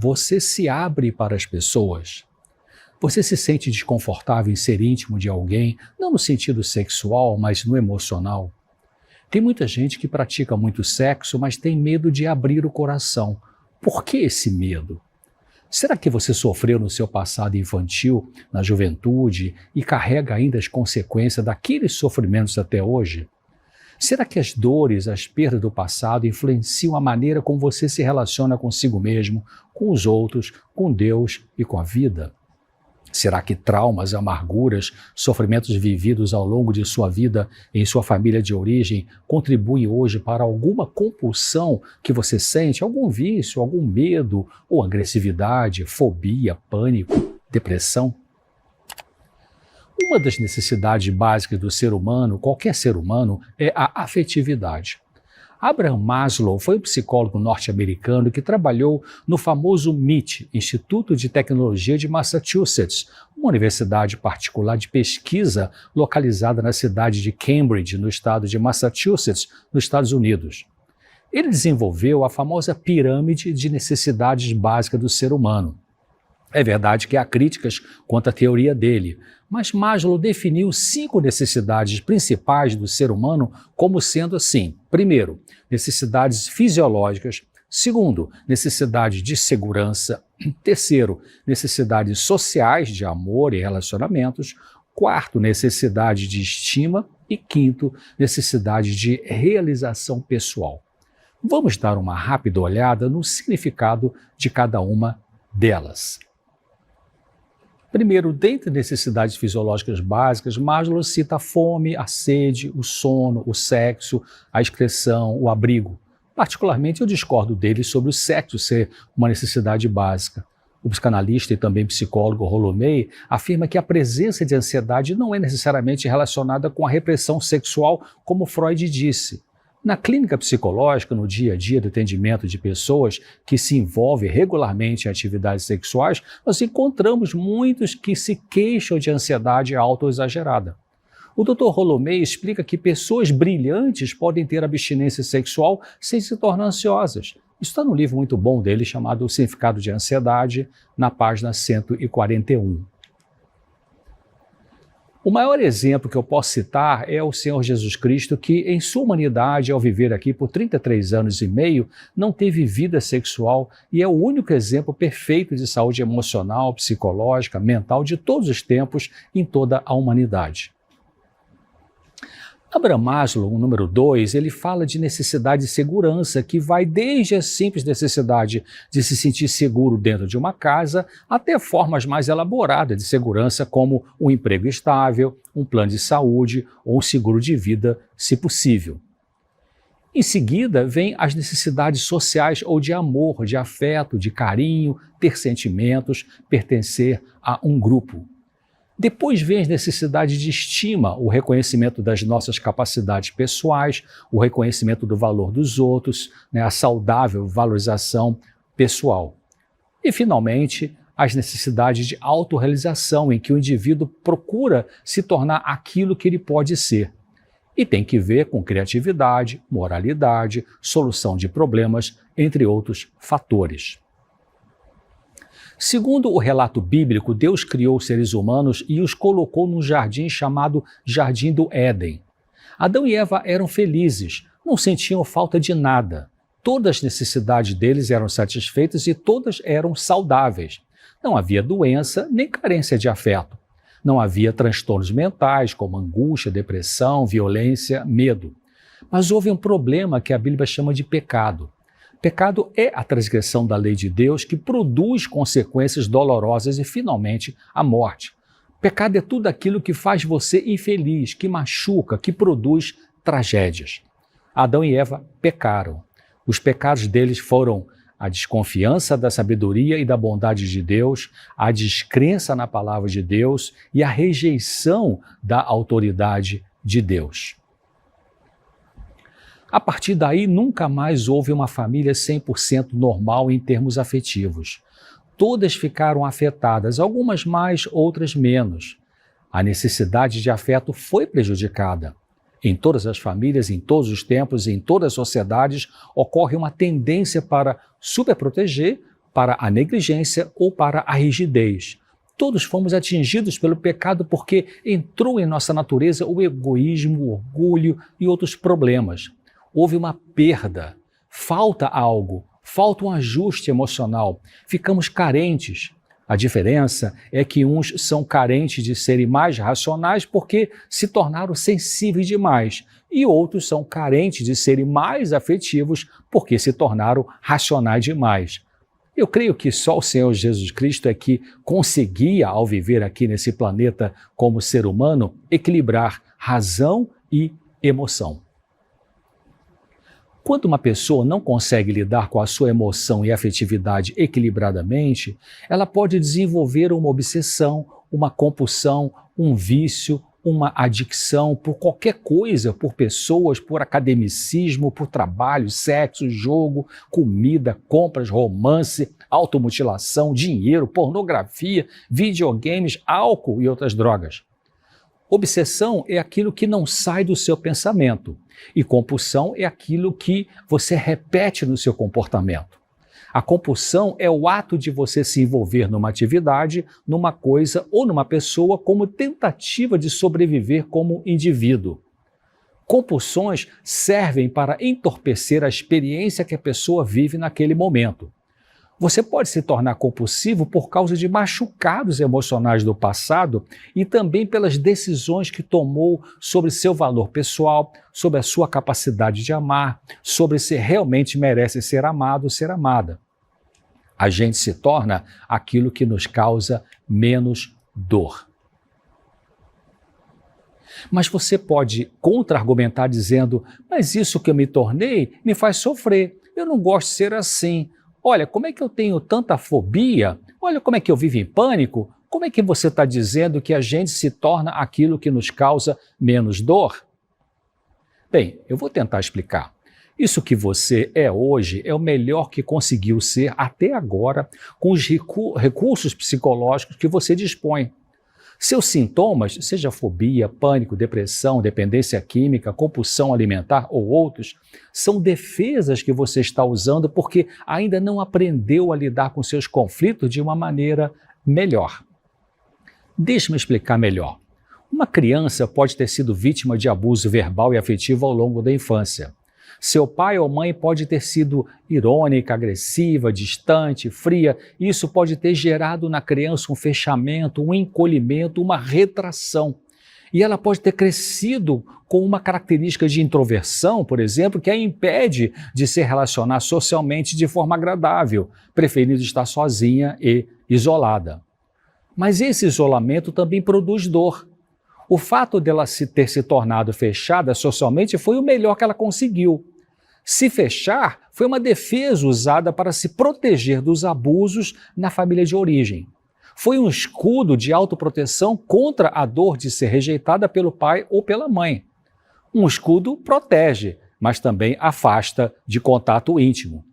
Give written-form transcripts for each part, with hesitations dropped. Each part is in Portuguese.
você se abre para as pessoas? Você se sente desconfortável em ser íntimo de alguém, não no sentido sexual, mas no emocional? Tem muita gente que pratica muito sexo, mas tem medo de abrir o coração. Por que esse medo? Será que você sofreu no seu passado infantil, na juventude, e carrega ainda as consequências daqueles sofrimentos até hoje? Será que as dores, as perdas do passado influenciam a maneira como você se relaciona consigo mesmo, com os outros, com Deus e com a vida? Será que traumas, amarguras, sofrimentos vividos ao longo de sua vida em sua família de origem contribuem hoje para alguma compulsão que você sente, algum vício, algum medo ou agressividade, fobia, pânico, depressão? Uma das necessidades básicas do ser humano, qualquer ser humano, é a afetividade. Abraham Maslow foi um psicólogo norte-americano que trabalhou no famoso MIT, Instituto de Tecnologia de Massachusetts, uma universidade particular de pesquisa localizada na cidade de Cambridge, no estado de Massachusetts, nos Estados Unidos. Ele desenvolveu a famosa pirâmide de necessidades básicas do ser humano. É verdade que há críticas quanto à teoria dele, mas Maslow definiu 5 necessidades principais do ser humano como sendo assim: primeiro, necessidades fisiológicas; segundo, necessidades de segurança; terceiro, necessidades sociais de amor e relacionamentos; quarto, necessidade de estima; e quinto, necessidade de realização pessoal. Vamos dar uma rápida olhada no significado de cada uma delas. Primeiro, dentre necessidades fisiológicas básicas, Maslow cita a fome, a sede, o sono, o sexo, a excreção, o abrigo. Particularmente, eu discordo dele sobre o sexo ser uma necessidade básica. O psicanalista e também psicólogo Rollo May afirma que a presença de ansiedade não é necessariamente relacionada com a repressão sexual, como Freud disse. Na clínica psicológica, no dia a dia do atendimento de pessoas que se envolvem regularmente em atividades sexuais, nós encontramos muitos que se queixam de ansiedade autoexagerada. O Dr. Rollo May explica que pessoas brilhantes podem ter abstinência sexual sem se tornar ansiosas. Isso está num livro muito bom dele chamado O Significado de Ansiedade, na página 141. O maior exemplo que eu posso citar é o Senhor Jesus Cristo, que em sua humanidade, ao viver aqui por 33 anos e meio, não teve vida sexual e é o único exemplo perfeito de saúde emocional, psicológica, mental de todos os tempos em toda a humanidade. Abraham Maslow, o número 2, ele fala de necessidade de segurança, que vai desde a simples necessidade de se sentir seguro dentro de uma casa, até formas mais elaboradas de segurança, como um emprego estável, um plano de saúde ou um seguro de vida, se possível. Em seguida, vem as necessidades sociais ou de amor, de afeto, de carinho, ter sentimentos, pertencer a um grupo. Depois vem as necessidades de estima, o reconhecimento das nossas capacidades pessoais, o reconhecimento do valor dos outros, a saudável valorização pessoal. E, finalmente, as necessidades de autorrealização, em que o indivíduo procura se tornar aquilo que ele pode ser. E tem que ver com criatividade, moralidade, solução de problemas, entre outros fatores. Segundo o relato bíblico, Deus criou os seres humanos e os colocou num jardim chamado Jardim do Éden. Adão e Eva eram felizes, não sentiam falta de nada. Todas as necessidades deles eram satisfeitas e todas eram saudáveis. Não havia doença nem carência de afeto. Não havia transtornos mentais como angústia, depressão, violência, medo. Mas houve um problema que a Bíblia chama de pecado. Pecado é a transgressão da lei de Deus que produz consequências dolorosas e, finalmente, a morte. Pecado é tudo aquilo que faz você infeliz, que machuca, que produz tragédias. Adão e Eva pecaram. Os pecados deles foram a desconfiança da sabedoria e da bondade de Deus, a descrença na palavra de Deus e a rejeição da autoridade de Deus. A partir daí, nunca mais houve uma família 100% normal em termos afetivos. Todas ficaram afetadas, algumas mais, outras menos. A necessidade de afeto foi prejudicada. Em todas as famílias, em todos os tempos, em todas as sociedades, ocorre uma tendência para superproteger para a negligência ou para a rigidez. Todos fomos atingidos pelo pecado porque entrou em nossa natureza o egoísmo, o orgulho e outros problemas. Houve uma perda, falta algo, falta um ajuste emocional, ficamos carentes. A diferença é que uns são carentes de serem mais racionais porque se tornaram sensíveis demais, e outros são carentes de serem mais afetivos porque se tornaram racionais demais. Eu creio que só o Senhor Jesus Cristo é que conseguia, ao viver aqui nesse planeta como ser humano, equilibrar razão e emoção. Quando uma pessoa não consegue lidar com a sua emoção e afetividade equilibradamente, ela pode desenvolver uma obsessão, uma compulsão, um vício, uma adicção por qualquer coisa, por pessoas, por academicismo, por trabalho, sexo, jogo, comida, compras, romance, automutilação, dinheiro, pornografia, videogames, álcool e outras drogas. Obsessão é aquilo que não sai do seu pensamento e compulsão é aquilo que você repete no seu comportamento. A compulsão é o ato de você se envolver numa atividade, numa coisa ou numa pessoa como tentativa de sobreviver como indivíduo. Compulsões servem para entorpecer a experiência que a pessoa vive naquele momento. Você pode se tornar compulsivo por causa de machucados emocionais do passado e também pelas decisões que tomou sobre seu valor pessoal, sobre a sua capacidade de amar, sobre se realmente merece ser amado ou ser amada. A gente se torna aquilo que nos causa menos dor. Mas você pode contra-argumentar dizendo, mas isso que eu me tornei me faz sofrer, eu não gosto de ser assim. Olha, como é que eu tenho tanta fobia? Olha como é que eu vivo em pânico? Como é que você está dizendo que a gente se torna aquilo que nos causa menos dor? Bem, eu vou tentar explicar. Isso que você é hoje é o melhor que conseguiu ser até agora com os recursos psicológicos que você dispõe. Seus sintomas, seja fobia, pânico, depressão, dependência química, compulsão alimentar ou outros, são defesas que você está usando porque ainda não aprendeu a lidar com seus conflitos de uma maneira melhor. Deixe-me explicar melhor. Uma criança pode ter sido vítima de abuso verbal e afetivo ao longo da infância. Seu pai ou mãe pode ter sido irônica, agressiva, distante, fria, e isso pode ter gerado na criança um fechamento, um encolhimento, uma retração. E ela pode ter crescido com uma característica de introversão, por exemplo, que a impede de se relacionar socialmente de forma agradável, preferindo estar sozinha e isolada. Mas esse isolamento também produz dor. O fato dela ter se tornado fechada socialmente foi o melhor que ela conseguiu. Se fechar foi uma defesa usada para se proteger dos abusos na família de origem. Foi um escudo de autoproteção contra a dor de ser rejeitada pelo pai ou pela mãe. Um escudo protege, mas também afasta de contato íntimo.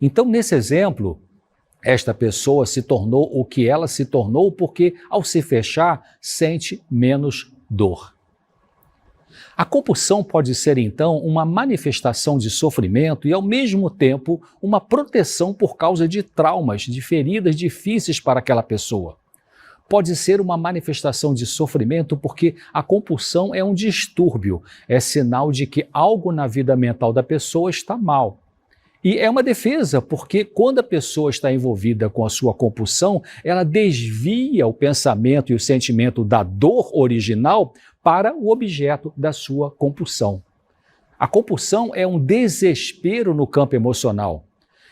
Então, nesse exemplo, esta pessoa se tornou o que ela se tornou porque, ao se fechar, sente menos dor. A compulsão pode ser, então, uma manifestação de sofrimento e, ao mesmo tempo, uma proteção por causa de traumas, de feridas difíceis para aquela pessoa. Pode ser uma manifestação de sofrimento porque a compulsão é um distúrbio, é sinal de que algo na vida mental da pessoa está mal. E é uma defesa, porque quando a pessoa está envolvida com a sua compulsão, ela desvia o pensamento e o sentimento da dor original para o objeto da sua compulsão. A compulsão é um desespero no campo emocional.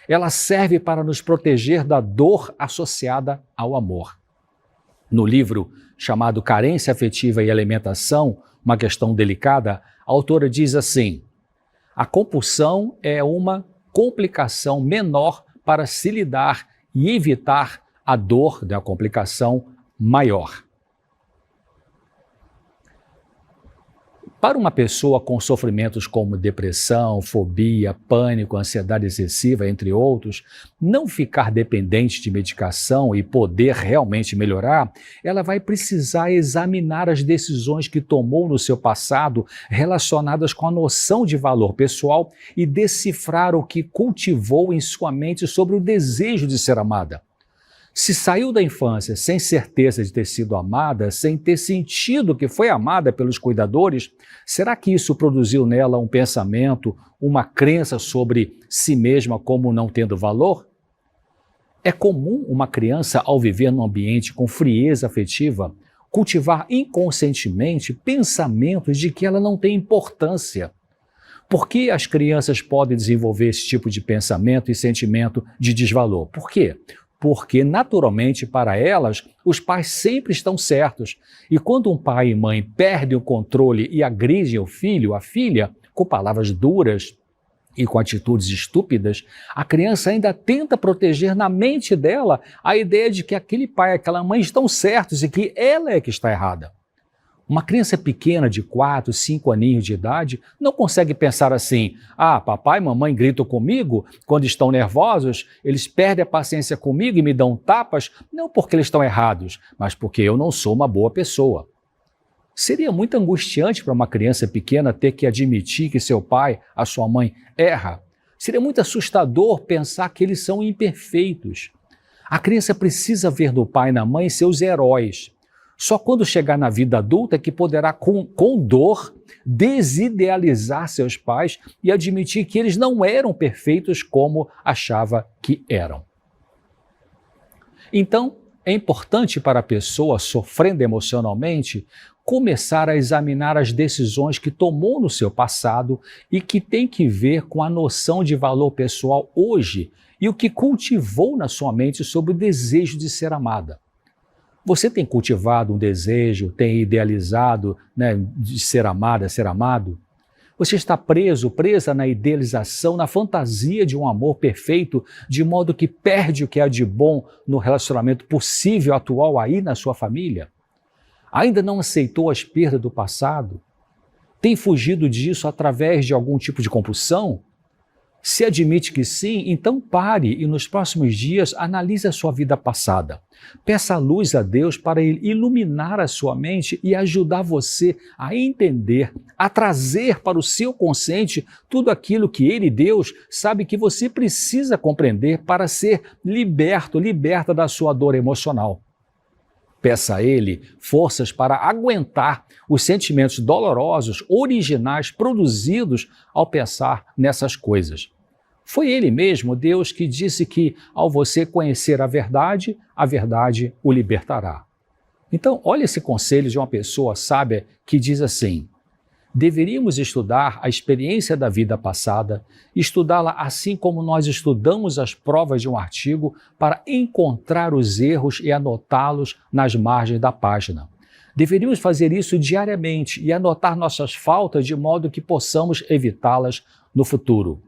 Ela serve para nos proteger da dor associada ao amor. No livro chamado Carência Afetiva e Alimentação, uma questão delicada, a autora diz assim: a compulsão é uma complicação menor para se lidar e evitar a dor da complicação maior. Para uma pessoa com sofrimentos como depressão, fobia, pânico, ansiedade excessiva, entre outros, não ficar dependente de medicação e poder realmente melhorar, ela vai precisar examinar as decisões que tomou no seu passado relacionadas com a noção de valor pessoal e decifrar o que cultivou em sua mente sobre o desejo de ser amada. Se saiu da infância sem certeza de ter sido amada, sem ter sentido que foi amada pelos cuidadores, será que isso produziu nela um pensamento, uma crença sobre si mesma como não tendo valor? É comum uma criança, ao viver num ambiente com frieza afetiva, cultivar inconscientemente pensamentos de que ela não tem importância. Por que as crianças podem desenvolver esse tipo de pensamento e sentimento de desvalor? Por quê? Porque, naturalmente, para elas, os pais sempre estão certos. E quando um pai e mãe perdem o controle e agridem o filho, a filha, com palavras duras e com atitudes estúpidas, a criança ainda tenta proteger na mente dela a ideia de que aquele pai e aquela mãe estão certos e que ela é que está errada. Uma criança pequena de 4, 5 aninhos de idade não consegue pensar assim: ah, papai e mamãe gritam comigo quando estão nervosos, eles perdem a paciência comigo e me dão tapas, não porque eles estão errados, mas porque eu não sou uma boa pessoa. Seria muito angustiante para uma criança pequena ter que admitir que seu pai, a sua mãe, erra. Seria muito assustador pensar que eles são imperfeitos. A criança precisa ver no pai e na mãe seus heróis. Só quando chegar na vida adulta é que poderá, com dor, desidealizar seus pais e admitir que eles não eram perfeitos como achava que eram. Então, é importante para a pessoa sofrendo emocionalmente começar a examinar as decisões que tomou no seu passado e que tem que ver com a noção de valor pessoal hoje e o que cultivou na sua mente sobre o desejo de ser amada. Você tem cultivado um desejo, tem idealizado, de ser amada, ser amado? Você está presa na idealização, na fantasia de um amor perfeito, de modo que perde o que há de bom no relacionamento possível atual aí na sua família? Ainda não aceitou as perdas do passado? Tem fugido disso através de algum tipo de compulsão? Se admite que sim, então pare e nos próximos dias analise a sua vida passada. Peça a luz a Deus para Ele iluminar a sua mente e ajudar você a entender, a trazer para o seu consciente tudo aquilo que Ele, Deus, sabe que você precisa compreender para ser liberta da sua dor emocional. Peça a Ele forças para aguentar os sentimentos dolorosos, originais, produzidos ao pensar nessas coisas. Foi Ele mesmo, Deus, que disse que, ao você conhecer a verdade o libertará. Então, olha esse conselho de uma pessoa sábia que diz assim: deveríamos estudar a experiência da vida passada, estudá-la assim como nós estudamos as provas de um artigo para encontrar os erros e anotá-los nas margens da página. Deveríamos fazer isso diariamente e anotar nossas faltas de modo que possamos evitá-las no futuro.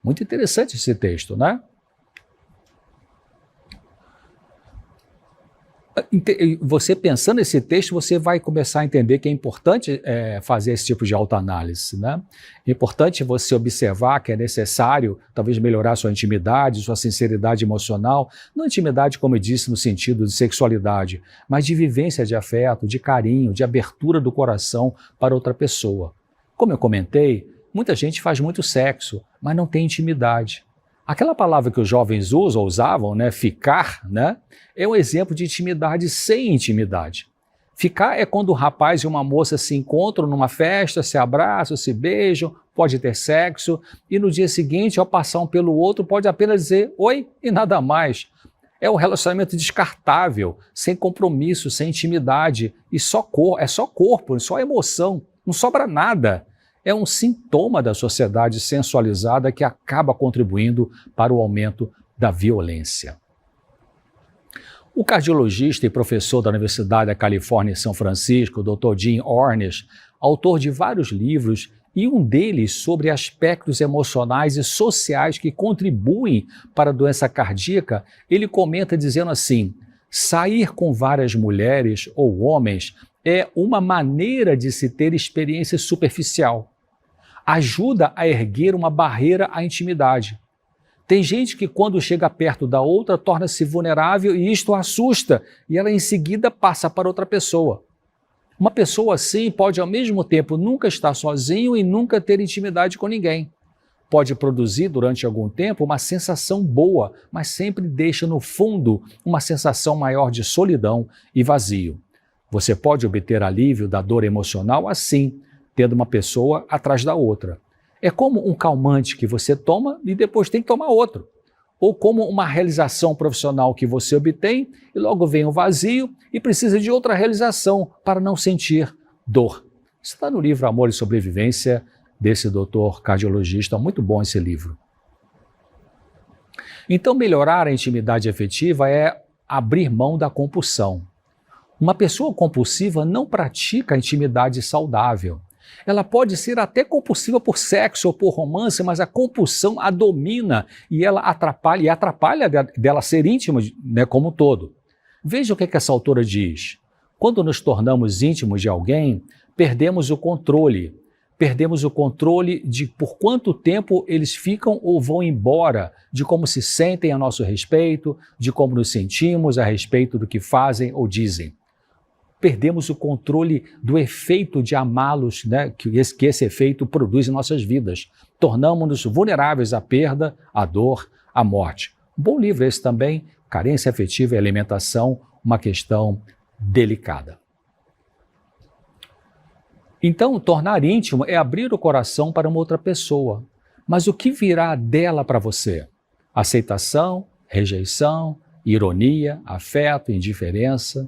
Muito interessante esse texto, né? Você pensando nesse texto, você vai começar a entender que é importante fazer esse tipo de autoanálise, né? É importante você observar que é necessário, talvez, melhorar sua intimidade, sua sinceridade emocional, não intimidade, como eu disse, no sentido de sexualidade, mas de vivência de afeto, de carinho, de abertura do coração para outra pessoa. Como eu comentei, muita gente faz muito sexo, mas não tem intimidade. Aquela palavra que os jovens usavam, ficar, é um exemplo de intimidade sem intimidade. Ficar é quando um rapaz e uma moça se encontram numa festa, se abraçam, se beijam, pode ter sexo, e no dia seguinte, ao passar um pelo outro, pode apenas dizer oi e nada mais. É um relacionamento descartável, sem compromisso, sem intimidade, e é só corpo, só emoção, não sobra nada. É um sintoma da sociedade sensualizada que acaba contribuindo para o aumento da violência. O cardiologista e professor da Universidade da Califórnia em São Francisco, Dr. Jim Ornish, autor de vários livros, e um deles sobre aspectos emocionais e sociais que contribuem para a doença cardíaca, ele comenta dizendo assim: sair com várias mulheres ou homens é uma maneira de se ter experiência superficial. Ajuda a erguer uma barreira à intimidade. Tem gente que quando chega perto da outra torna-se vulnerável e isto a assusta e ela em seguida passa para outra pessoa. Uma pessoa assim pode ao mesmo tempo nunca estar sozinho e nunca ter intimidade com ninguém. Pode produzir durante algum tempo uma sensação boa, mas sempre deixa no fundo uma sensação maior de solidão e vazio. Você pode obter alívio da dor emocional assim, tendo uma pessoa atrás da outra. É como um calmante que você toma e depois tem que tomar outro. Ou como uma realização profissional que você obtém e logo vem o vazio e precisa de outra realização para não sentir dor. Está no livro Amor e Sobrevivência, desse doutor cardiologista, muito bom esse livro. Então, melhorar a intimidade afetiva é abrir mão da compulsão. Uma pessoa compulsiva não pratica a intimidade saudável. Ela pode ser até compulsiva por sexo ou por romance, mas a compulsão a domina e ela atrapalha dela ser íntima, né, como um todo. Veja o que essa autora diz. Quando nos tornamos íntimos de alguém, perdemos o controle. Perdemos o controle de por quanto tempo eles ficam ou vão embora, de como se sentem a nosso respeito, de como nos sentimos a respeito do que fazem ou dizem. Perdemos o controle do efeito de amá-los, né, que esse efeito produz em nossas vidas. Tornamos-nos vulneráveis à perda, à dor, à morte. Um bom livro esse também, Carência Afetiva e Alimentação, uma questão delicada. Então, tornar íntimo é abrir o coração para uma outra pessoa. Mas o que virá dela para você? Aceitação, rejeição, ironia, afeto, indiferença?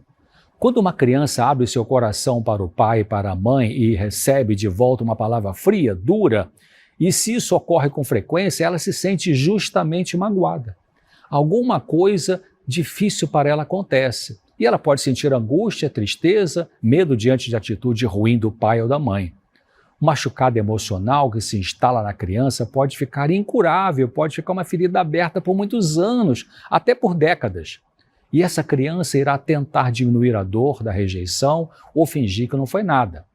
Quando uma criança abre seu coração para o pai e para a mãe e recebe de volta uma palavra fria, dura, e se isso ocorre com frequência, ela se sente justamente magoada. Alguma coisa difícil para ela acontece. E ela pode sentir angústia, tristeza, medo diante de atitude ruim do pai ou da mãe. Um machucado emocional que se instala na criança pode ficar incurável, pode ficar uma ferida aberta por muitos anos, até por décadas. E essa criança irá tentar diminuir a dor da rejeição ou fingir que não foi nada.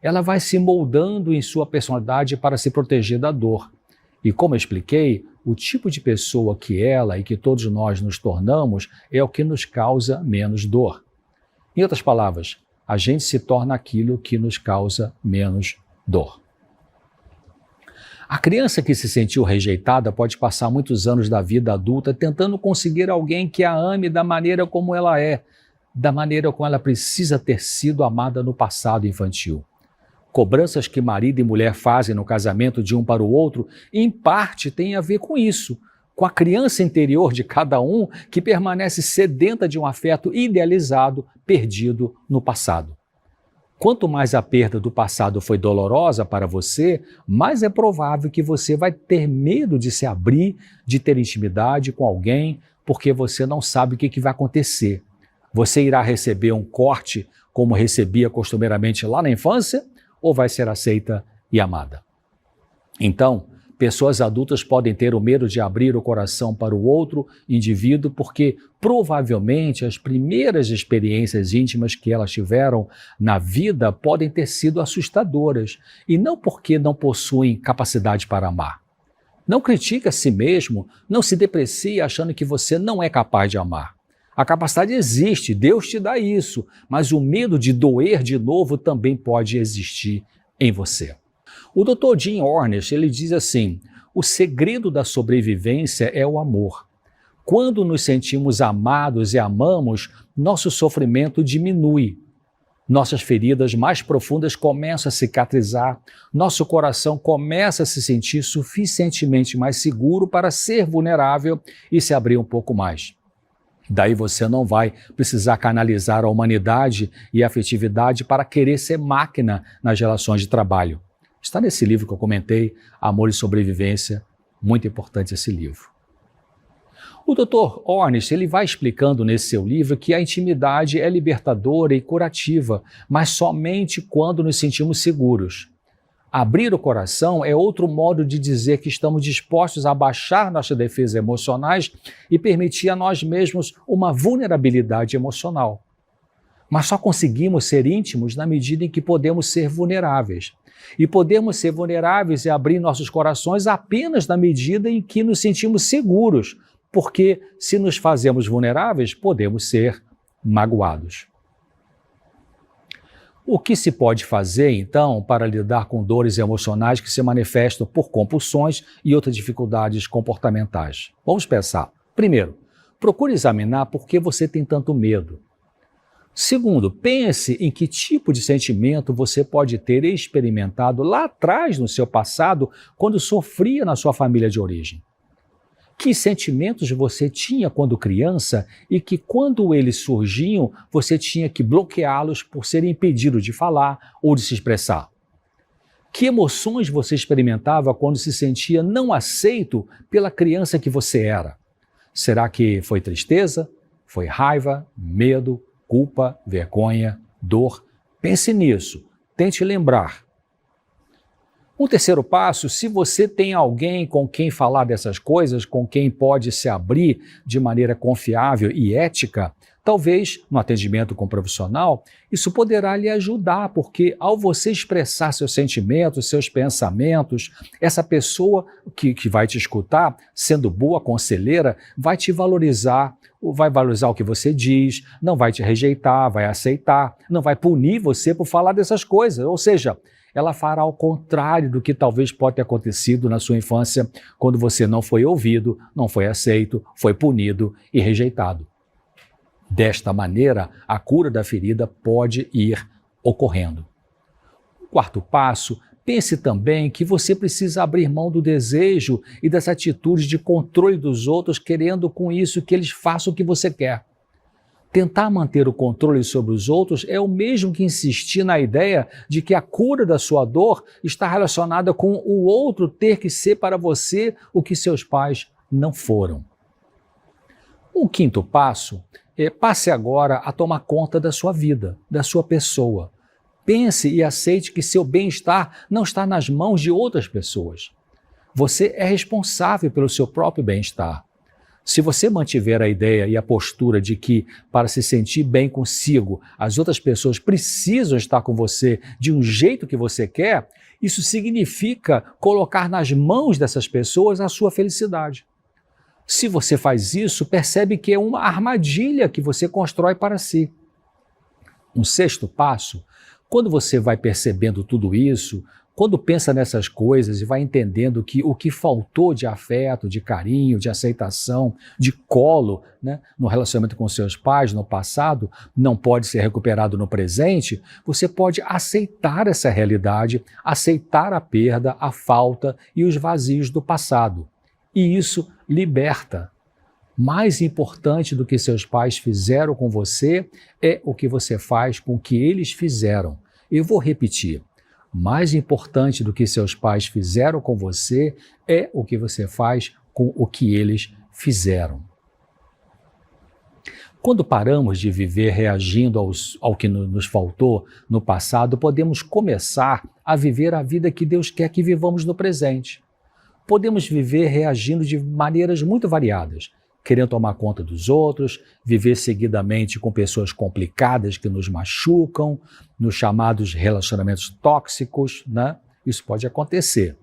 Ela vai se moldando em sua personalidade para se proteger da dor. E como eu expliquei, o tipo de pessoa que ela e que todos nós nos tornamos é o que nos causa menos dor. Em outras palavras, a gente se torna aquilo que nos causa menos dor. A criança que se sentiu rejeitada pode passar muitos anos da vida adulta tentando conseguir alguém que a ame da maneira como ela é, da maneira como ela precisa ter sido amada no passado infantil. Cobranças que marido e mulher fazem no casamento de um para o outro, em parte tem a ver com isso, com a criança interior de cada um que permanece sedenta de um afeto idealizado, perdido no passado. Quanto mais a perda do passado foi dolorosa para você, mais é provável que você vai ter medo de se abrir, de ter intimidade com alguém, porque você não sabe o que vai acontecer. Você irá receber um corte como recebia costumeiramente lá na infância, ou vai ser aceita e amada? Então, pessoas adultas podem ter o medo de abrir o coração para o outro indivíduo porque provavelmente as primeiras experiências íntimas que elas tiveram na vida podem ter sido assustadoras e não porque não possuem capacidade para amar. Não critique a si mesmo, não se deprecie achando que você não é capaz de amar. A capacidade existe, Deus te dá isso, mas o medo de doer de novo também pode existir em você. O Dr. Jim Ornish, ele diz assim, o segredo da sobrevivência é o amor. Quando nos sentimos amados e amamos, nosso sofrimento diminui. Nossas feridas mais profundas começam a cicatrizar, nosso coração começa a se sentir suficientemente mais seguro para ser vulnerável e se abrir um pouco mais. Daí você não vai precisar canalizar a humanidade e a afetividade para querer ser máquina nas relações de trabalho. Está nesse livro que eu comentei, Amor e Sobrevivência, muito importante esse livro. O Dr. Ornish, ele vai explicando nesse seu livro que a intimidade é libertadora e curativa, mas somente quando nos sentimos seguros. Abrir o coração é outro modo de dizer que estamos dispostos a baixar nossas defesas emocionais e permitir a nós mesmos uma vulnerabilidade emocional. Mas só conseguimos ser íntimos na medida em que podemos ser vulneráveis. E podemos ser vulneráveis e abrir nossos corações apenas na medida em que nos sentimos seguros, porque se nos fazemos vulneráveis, podemos ser magoados. O que se pode fazer, então, para lidar com dores emocionais que se manifestam por compulsões e outras dificuldades comportamentais? Vamos pensar. Primeiro, procure examinar por que você tem tanto medo. Segundo, pense em que tipo de sentimento você pode ter experimentado lá atrás no seu passado, quando sofria na sua família de origem. Que sentimentos você tinha quando criança e que, quando eles surgiam, você tinha que bloqueá-los por ser impedido de falar ou de se expressar? Que emoções você experimentava quando se sentia não aceito pela criança que você era? Será que foi tristeza? Foi raiva, medo, culpa, vergonha, dor? Pense nisso, tente lembrar. Um terceiro passo, se você tem alguém com quem falar dessas coisas, com quem pode se abrir de maneira confiável e ética, talvez no atendimento com um profissional, isso poderá lhe ajudar, porque ao você expressar seus sentimentos, seus pensamentos, essa pessoa que vai te escutar, sendo boa conselheira, vai te valorizar, vai valorizar o que você diz, não vai te rejeitar, vai aceitar, não vai punir você por falar dessas coisas, ou seja, ela fará ao contrário do que talvez pode ter acontecido na sua infância, quando você não foi ouvido, não foi aceito, foi punido e rejeitado. Desta maneira, a cura da ferida pode ir ocorrendo. O quarto passo, pense também que você precisa abrir mão do desejo e das atitudes de controle dos outros, querendo com isso que eles façam o que você quer. Tentar manter o controle sobre os outros é o mesmo que insistir na ideia de que a cura da sua dor está relacionada com o outro ter que ser para você o que seus pais não foram. O quinto passo é passe agora a tomar conta da sua vida, da sua pessoa. Pense e aceite que seu bem-estar não está nas mãos de outras pessoas. Você é responsável pelo seu próprio bem-estar. Se você mantiver a ideia e a postura de que, para se sentir bem consigo, as outras pessoas precisam estar com você de um jeito que você quer, isso significa colocar nas mãos dessas pessoas a sua felicidade. Se você faz isso, percebe que é uma armadilha que você constrói para si. Um sexto passo, quando você vai percebendo tudo isso, quando pensa nessas coisas e vai entendendo que o que faltou de afeto, de carinho, de aceitação, de colo, no relacionamento com seus pais no passado, não pode ser recuperado no presente, você pode aceitar essa realidade, aceitar a perda, a falta e os vazios do passado. E isso liberta. Mais importante do que seus pais fizeram com você é o que você faz com o que eles fizeram. Eu vou repetir. Mais importante do que seus pais fizeram com você é o que você faz com o que eles fizeram. Quando paramos de viver reagindo ao que nos faltou no passado, podemos começar a viver a vida que Deus quer que vivamos no presente. Podemos viver reagindo de maneiras muito variadas, querendo tomar conta dos outros, viver seguidamente com pessoas complicadas que nos machucam, nos chamados relacionamentos tóxicos, Isso pode acontecer.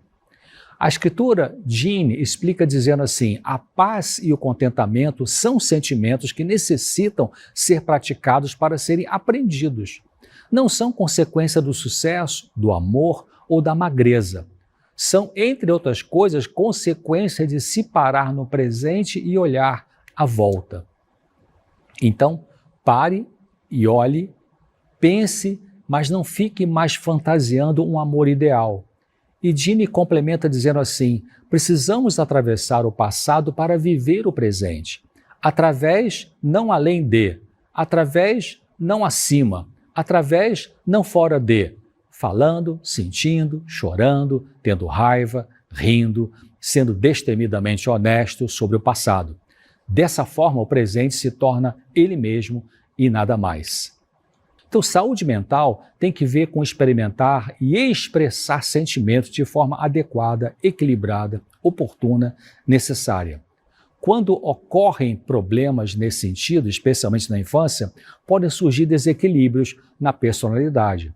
A escritura Jean explica dizendo assim: a paz e o contentamento são sentimentos que necessitam ser praticados para serem aprendidos. Não são consequência do sucesso, do amor ou da magreza. São, entre outras coisas, consequência de se parar no presente e olhar à volta. Então, pare e olhe, pense, mas não fique mais fantasiando um amor ideal. E Jean complementa dizendo assim: precisamos atravessar o passado para viver o presente. Através, não além de. Através, não acima. Através, não fora de. Falando, sentindo, chorando, tendo raiva, rindo, sendo destemidamente honesto sobre o passado. Dessa forma, o presente se torna ele mesmo e nada mais. Então, saúde mental tem que ver com experimentar e expressar sentimentos de forma adequada, equilibrada, oportuna, necessária. Quando ocorrem problemas nesse sentido, especialmente na infância, podem surgir desequilíbrios na personalidade.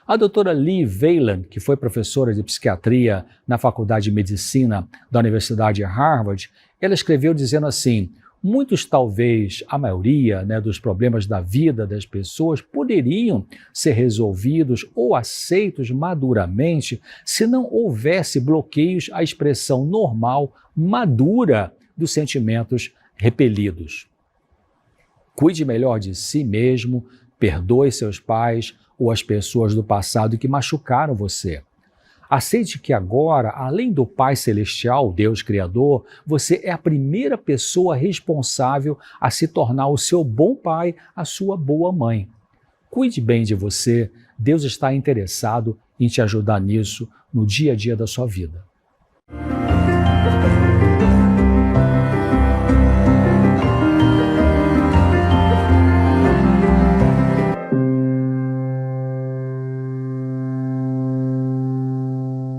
A doutora Lee Wayland, que foi professora de psiquiatria na Faculdade de Medicina da Universidade de Harvard, ela escreveu dizendo assim: muitos, talvez a maioria, dos problemas da vida das pessoas poderiam ser resolvidos ou aceitos maduramente se não houvesse bloqueios à expressão normal, madura dos sentimentos repelidos. Cuide melhor de si mesmo, perdoe seus pais ou as pessoas do passado que machucaram você. Aceite que agora, além do Pai Celestial, Deus Criador, você é a primeira pessoa responsável a se tornar o seu bom pai, a sua boa mãe. Cuide bem de você, Deus está interessado em te ajudar nisso no dia a dia da sua vida.